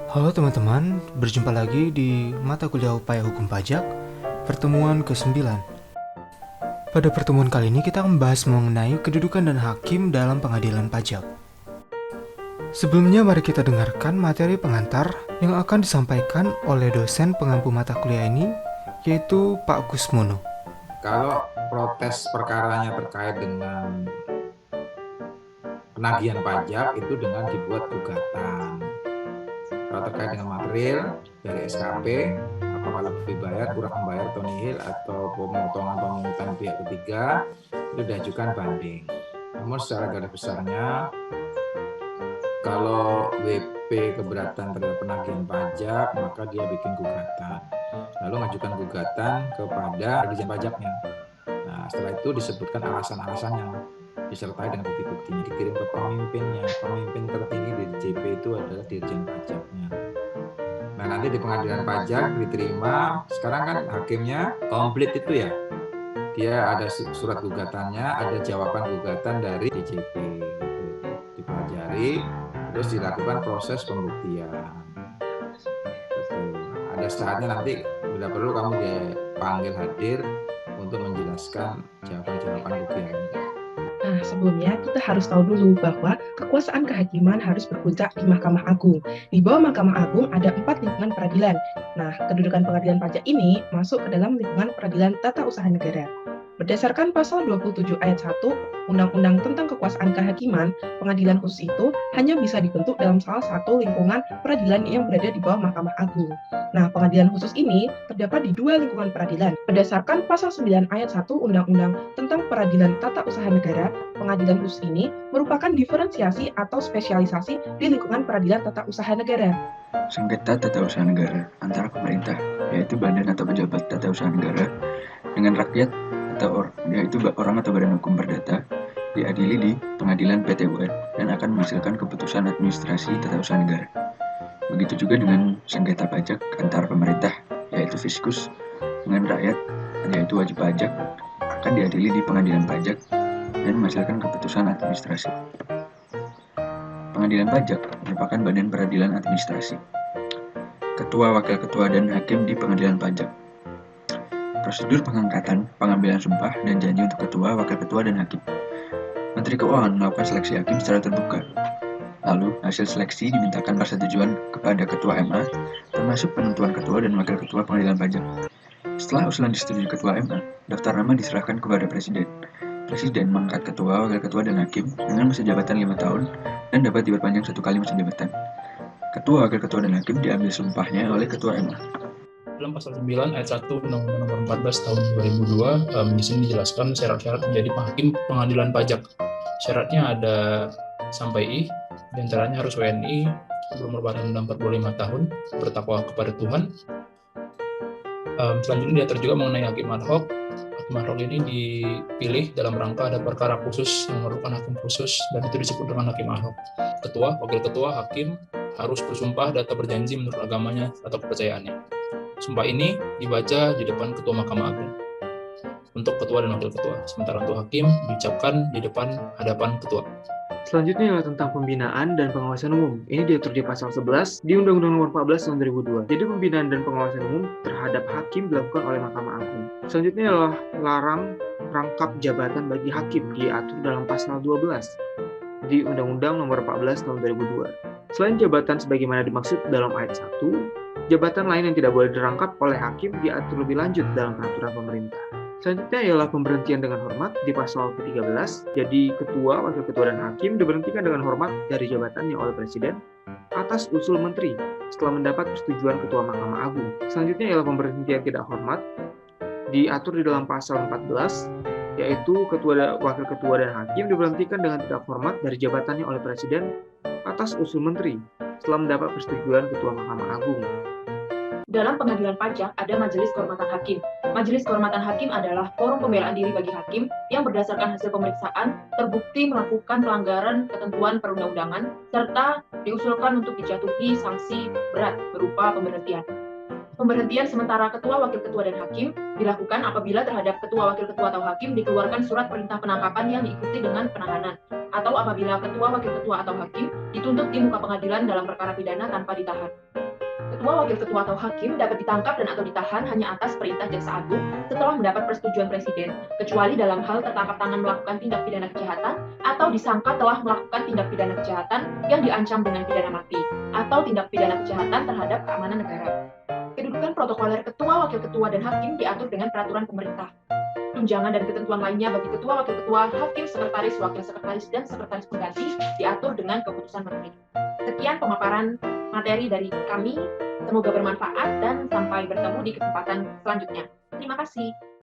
Halo teman-teman, berjumpa lagi di mata kuliah upaya hukum pajak, pertemuan ke-9. Pada pertemuan kali ini kita akan membahas mengenai kedudukan dan hakim dalam pengadilan pajak. Sebelumnya mari kita dengarkan materi pengantar yang akan disampaikan oleh dosen pengampu mata kuliah ini, yaitu Pak Gusmono. Kalau protes perkaranya terkait dengan penagihan pajak itu dengan dibuat gugatan. Kalau terkait dengan material dari SKP, apakah lebih bayar, kurang membayar atau nihil, atau pemotongan pemungutan pihak ketiga, itu diajukan banding. Namun secara garis besarnya, kalau WP keberatan terhadap penagihan pajak, maka dia bikin gugatan. Lalu mengajukan gugatan kepada Dirjen Pajaknya. Nah, setelah itu disebutkan alasan-alasan yang disertai dengan bukti-buktinya, dikirim ke pemimpinnya. Pemimpin tertinggi di JP itu adalah Dirjen Pajaknya. Nah, nanti di pengadilan pajak diterima. Sekarang kan hakimnya komplit itu ya. Dia ada surat gugatannya, ada jawaban gugatan dari DJP. Gitu. Dipelajari, terus dilakukan proses pembuktian. Betul. Ada saatnya nanti bila perlu kamu dipanggil hadir untuk menjelaskan jawaban-jawaban buktiannya. Nah, sebelumnya kita harus tahu dulu bahwa kekuasaan kehakiman harus berpuncak di Mahkamah Agung. Di bawah Mahkamah Agung ada 4 lingkungan peradilan. Nah, kedudukan pengadilan pajak ini masuk ke dalam lingkungan peradilan tata usaha negara. Berdasarkan pasal 27 ayat 1 Undang-Undang tentang Kekuasaan Kehakiman, pengadilan khusus itu hanya bisa dibentuk dalam salah satu lingkungan peradilan yang berada di bawah Mahkamah Agung. Nah, pengadilan khusus ini terdapat di 2 lingkungan peradilan. Berdasarkan pasal 9 ayat 1 Undang-Undang tentang Peradilan Tata Usaha Negara, pengadilan khusus ini merupakan diferensiasi atau spesialisasi di lingkungan peradilan tata usaha negara. Sengketa tata usaha negara antara pemerintah, yaitu badan atau pejabat tata usaha negara, dengan rakyat yaitu orang atau badan hukum perdata, diadili di pengadilan PT UN dan akan menghasilkan keputusan administrasi tata usaha negara. Begitu juga dengan sengketa pajak antar pemerintah, yaitu fiskus, dengan rakyat, yaitu wajib pajak, akan diadili di pengadilan pajak dan menghasilkan keputusan administrasi. Pengadilan pajak merupakan badan peradilan administrasi. Ketua, wakil ketua, dan hakim di pengadilan pajak. Prosedur pengangkatan, pengambilan sumpah, dan janji untuk ketua, wakil ketua, dan hakim. Menteri Keuangan melakukan seleksi hakim secara terbuka. Lalu, hasil seleksi dimintakan persetujuan kepada ketua MA, termasuk penentuan ketua dan wakil ketua pengadilan pajak. Setelah usulan disetujui ketua MA, daftar nama diserahkan kepada Presiden. Presiden mengangkat ketua, wakil ketua, dan hakim dengan masa jabatan 5 tahun dan dapat diperpanjang 1 kali masa jabatan. Ketua, wakil ketua, dan hakim diambil sumpahnya oleh ketua MA. Dalam pasal 9 ayat 1 Undang-Undang Nomor 14 Tahun 2002, di sini dijelaskan syarat-syarat menjadi hakim pengadilan pajak. Syaratnya ada sampai I, diantaranya harus WNI, berumur paling rendah 45 tahun, bertakwa kepada Tuhan. Selanjutnya diatur juga mengenai hakim ad hoc. Hakim ad hoc ini dipilih dalam rangka ada perkara khusus yang memerlukan hakim khusus, dan itu disebut dengan hakim ad hoc. Ketua, wakil ketua, hakim harus bersumpah dan berjanji menurut agamanya atau kepercayaannya. Sumpah ini dibaca di depan Ketua Mahkamah Agung untuk ketua dan wakil ketua, sementara untuk hakim diucapkan di depan hadapan ketua. Selanjutnya adalah tentang pembinaan dan pengawasan umum. Ini diatur di pasal 11 di Undang-Undang Nomor 14 Tahun 2002. Jadi pembinaan dan pengawasan umum terhadap hakim dilakukan oleh Mahkamah Agung. Selanjutnya adalah larang rangkap jabatan bagi hakim, diatur dalam pasal 12 di Undang-Undang Nomor 14 Tahun 2002. Selain jabatan sebagaimana dimaksud dalam ayat 1, jabatan lain yang tidak boleh dirangkap oleh hakim diatur lebih lanjut dalam peraturan pemerintah. Selanjutnya ialah pemberhentian dengan hormat di pasal ke-13. Jadi ketua, wakil ketua, dan hakim diberhentikan dengan hormat dari jabatannya oleh Presiden atas usul menteri setelah mendapat persetujuan ketua Mahkamah Agung. Selanjutnya ialah pemberhentian tidak hormat diatur di dalam pasal 14, yaitu ketua, wakil ketua, dan hakim diberhentikan dengan tidak hormat dari jabatannya oleh Presiden atas usul menteri setelah mendapat persetujuan ketua Mahkamah Agung. Dalam pengadilan pajak ada Majelis Kehormatan Hakim. Majelis Kehormatan Hakim adalah forum pembelaan diri bagi hakim yang berdasarkan hasil pemeriksaan terbukti melakukan pelanggaran ketentuan perundang-undangan serta diusulkan untuk dijatuhi sanksi berat berupa pemberhentian. Pemberhentian sementara ketua, wakil ketua, dan hakim dilakukan apabila terhadap ketua, wakil ketua, atau hakim dikeluarkan surat perintah penangkapan yang diikuti dengan penahanan, atau apabila ketua, wakil ketua, atau hakim dituntut di muka pengadilan dalam perkara pidana tanpa ditahan. Ketua, wakil ketua, atau hakim dapat ditangkap dan atau ditahan hanya atas perintah jaksa agung setelah mendapat persetujuan presiden, kecuali dalam hal tertangkap tangan melakukan tindak pidana kejahatan atau disangka telah melakukan tindak pidana kejahatan yang diancam dengan pidana mati, atau tindak pidana kejahatan terhadap keamanan negara. Kedudukan protokoler ketua, wakil ketua, dan hakim diatur dengan peraturan pemerintah. Tunjangan dan ketentuan lainnya bagi ketua, wakil ketua, hakim, sekretaris, wakil sekretaris, dan sekretaris pengganti diatur dengan keputusan menteri. Sekian pemaparan materi dari kami. Semoga bermanfaat dan sampai bertemu di kesempatan selanjutnya. Terima kasih.